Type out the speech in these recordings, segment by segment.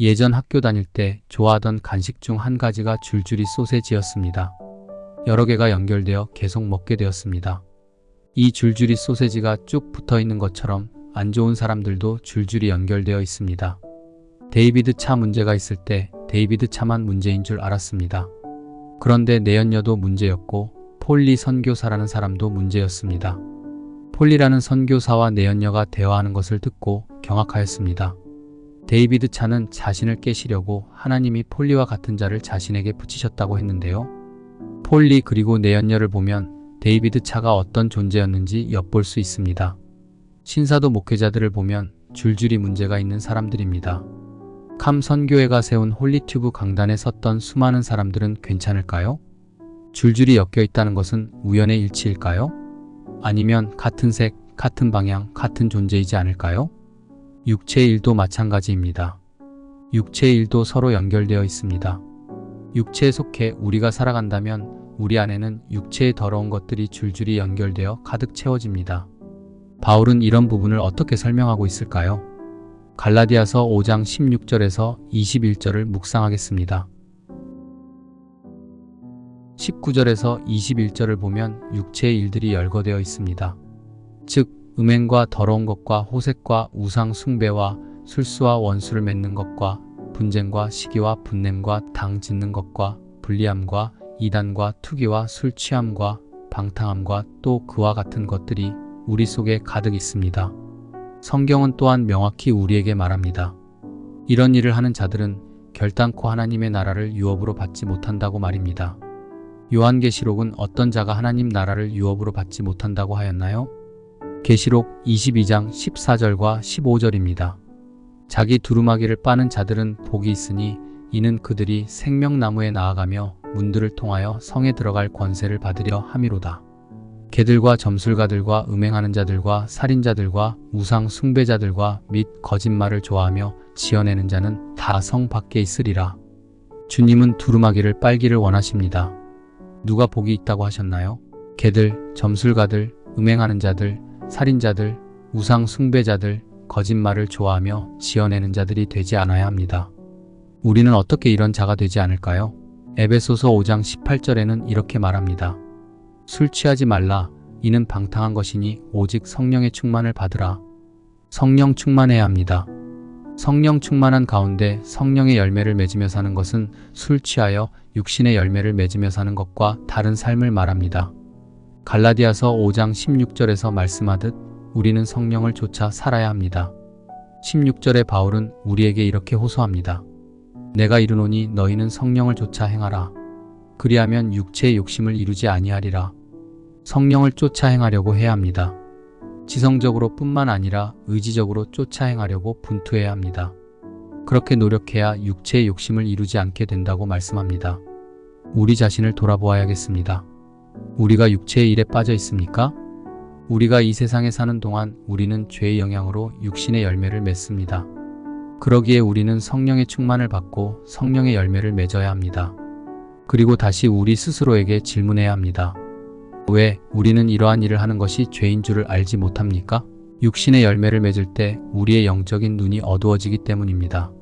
예전 학교 다닐 때 좋아하던 간식 중 한 가지가 줄줄이 소세지였습니다. 여러 개가 연결되어 계속 먹게 되었습니다. 이 줄줄이 소세지가 쭉 붙어 있는 것처럼 안 좋은 사람들도 줄줄이 연결되어 있습니다. 데이비드 차 문제가 있을 때 데이비드 차만 문제인 줄 알았습니다. 그런데 내연녀도 문제였고 폴리 선교사라는 사람도 문제였습니다. 폴리라는 선교사와 내연녀가 대화하는 것을 듣고 경악하였습니다. 데이비드 차는 자신을 깨시려고 하나님이 폴리와 같은 자를 자신에게 붙이셨다고 했는데요. 폴리 그리고 내연녀를 보면 데이비드 차가 어떤 존재였는지 엿볼 수 있습니다. 신사도 목회자들을 보면 줄줄이 문제가 있는 사람들입니다. 캄 선교회가 세운 홀리튜브 강단에 섰던 수많은 사람들은 괜찮을까요? 줄줄이 엮여 있다는 것은 우연의 일치일까요? 아니면 같은 색, 같은 방향, 같은 존재이지 않을까요? 육체의 일도 마찬가지입니다. 육체의 일도 서로 연결되어 있습니다. 육체에 속해 우리가 살아간다면 우리 안에는 육체의 더러운 것들이 줄줄이 연결되어 가득 채워집니다. 바울은 이런 부분을 어떻게 설명하고 있을까요? 갈라디아서 5장 16절에서 21절을 묵상하겠습니다. 19절에서 21절을 보면 육체의 일들이 열거되어 있습니다. 즉 음행과 더러운 것과 호색과 우상 숭배와 술수와 원수를 맺는 것과 분쟁과 시기와 분냄과 당 짓는 것과 불리함과 이단과 투기와 술 취함과 방탕함과 또 그와 같은 것들이 우리 속에 가득 있습니다. 성경은 또한 명확히 우리에게 말합니다. 이런 일을 하는 자들은 결단코 하나님의 나라를 유업으로 받지 못한다고 말입니다. 요한계시록은 어떤 자가 하나님 나라를 유업으로 받지 못한다고 하였나요? 계시록 22장 14절과 15절입니다. 자기 두루마기를 빠는 자들은 복이 있으니 이는 그들이 생명나무에 나아가며 문들을 통하여 성에 들어갈 권세를 받으려 함이로다. 개들과 점술가들과 음행하는 자들과 살인자들과 우상 숭배자들과 및 거짓말을 좋아하며 지어내는 자는 다 성 밖에 있으리라. 주님은 두루마기를 빨기를 원하십니다. 누가 복이 있다고 하셨나요? 개들, 점술가들, 음행하는 자들, 살인자들, 우상 숭배자들, 거짓말을 좋아하며 지어내는 자들이 되지 않아야 합니다. 우리는 어떻게 이런 자가 되지 않을까요? 에베소서 5장 18절에는 이렇게 말합니다. 술 취하지 말라. 이는 방탕한 것이니 오직 성령의 충만을 받으라. 성령 충만해야 합니다. 성령 충만한 가운데 성령의 열매를 맺으며 사는 것은 술 취하여 육신의 열매를 맺으며 사는 것과 다른 삶을 말합니다. 갈라디아서 5장 16절에서 말씀하듯 우리는 성령을 쫓아 살아야 합니다. 16절에 바울은 우리에게 이렇게 호소합니다. 내가 이르노니 너희는 성령을 쫓아 행하라. 그리하면 육체의 욕심을 이루지 아니하리라. 성령을 쫓아 행하려고 해야 합니다. 지성적으로 뿐만 아니라 의지적으로 쫓아 행하려고 분투해야 합니다. 그렇게 노력해야 육체의 욕심을 이루지 않게 된다고 말씀합니다. 우리 자신을 돌아보아야겠습니다. 우리가 육체의 일에 빠져 있습니까? 우리가 이 세상에 사는 동안 우리는 죄의 영향으로 육신의 열매를 맺습니다. 그러기에 우리는 성령의 충만을 받고 성령의 열매를 맺어야 합니다. 그리고 다시 우리 스스로에게 질문해야 합니다. 왜 우리는 이러한 일을 하는 것이 죄인 줄을 알지 못합니까? 육신의 열매를 맺을 때 우리의 영적인 눈이 어두워지기 때문입니다.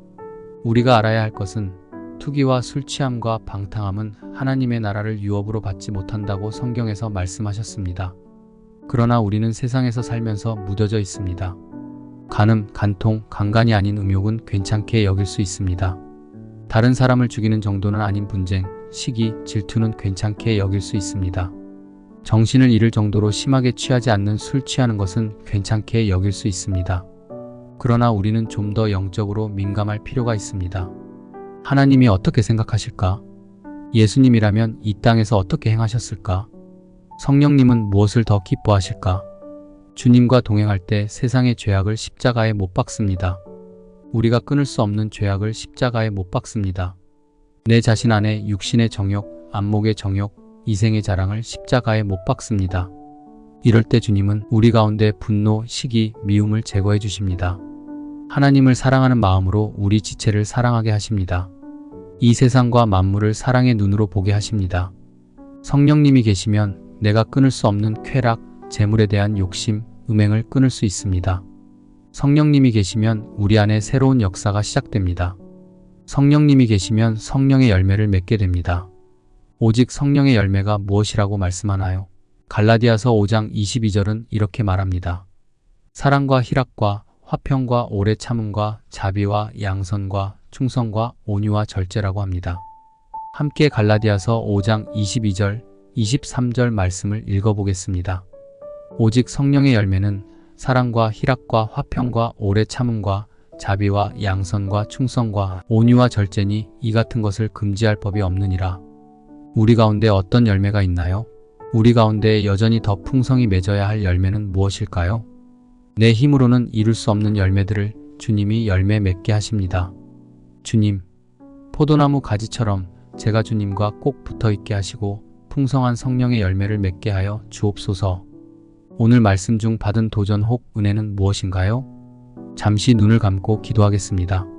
우리가 알아야 할 것은 투기와 술 취함과 방탕함은 하나님의 나라를 유업으로 받지 못한다고 성경에서 말씀하셨습니다. 그러나 우리는 세상에서 살면서 묻어져 있습니다. 간음, 간통, 강간이 아닌 음욕은 괜찮게 여길 수 있습니다. 다른 사람을 죽이는 정도는 아닌 분쟁, 시기, 질투는 괜찮게 여길 수 있습니다. 정신을 잃을 정도로 심하게 취하지 않는 술 취하는 것은 괜찮게 여길 수 있습니다. 그러나 우리는 좀 더 영적으로 민감할 필요가 있습니다. 하나님이 어떻게 생각하실까? 예수님이라면 이 땅에서 어떻게 행하셨을까? 성령님은 무엇을 더 기뻐하실까? 주님과 동행할 때 세상의 죄악을 십자가에 못 박습니다. 우리가 끊을 수 없는 죄악을 십자가에 못 박습니다. 내 자신 안에 육신의 정욕, 안목의 정욕, 이생의 자랑을 십자가에 못 박습니다. 이럴 때 주님은 우리 가운데 분노, 시기, 미움을 제거해 주십니다. 하나님을 사랑하는 마음으로 우리 지체를 사랑하게 하십니다. 이 세상과 만물을 사랑의 눈으로 보게 하십니다. 성령님이 계시면 내가 끊을 수 없는 쾌락, 재물에 대한 욕심, 음행을 끊을 수 있습니다. 성령님이 계시면 우리 안에 새로운 역사가 시작됩니다. 성령님이 계시면 성령의 열매를 맺게 됩니다. 오직 성령의 열매가 무엇이라고 말씀하나요? 갈라디아서 5장 22절은 이렇게 말합니다. 사랑과 희락과 화평과 오래 참음과 자비와 양선과 충성과 온유와 절제라고 합니다. 함께 갈라디아서 5장 22절, 23절 말씀을 읽어보겠습니다. 오직 성령의 열매는 사랑과 희락과 화평과 오래 참음과 자비와 양선과 충성과 온유와 절제니 이 같은 것을 금지할 법이 없느니라. 우리 가운데 어떤 열매가 있나요? 우리 가운데 여전히 더 풍성히 맺어야 할 열매는 무엇일까요? 내 힘으로는 이룰 수 없는 열매들을 주님이 열매 맺게 하십니다. 주님, 포도나무 가지처럼 제가 주님과 꼭 붙어 있게 하시고 풍성한 성령의 열매를 맺게 하여 주옵소서. 오늘 말씀 중 받은 도전 혹 은혜는 무엇인가요? 잠시 눈을 감고 기도하겠습니다.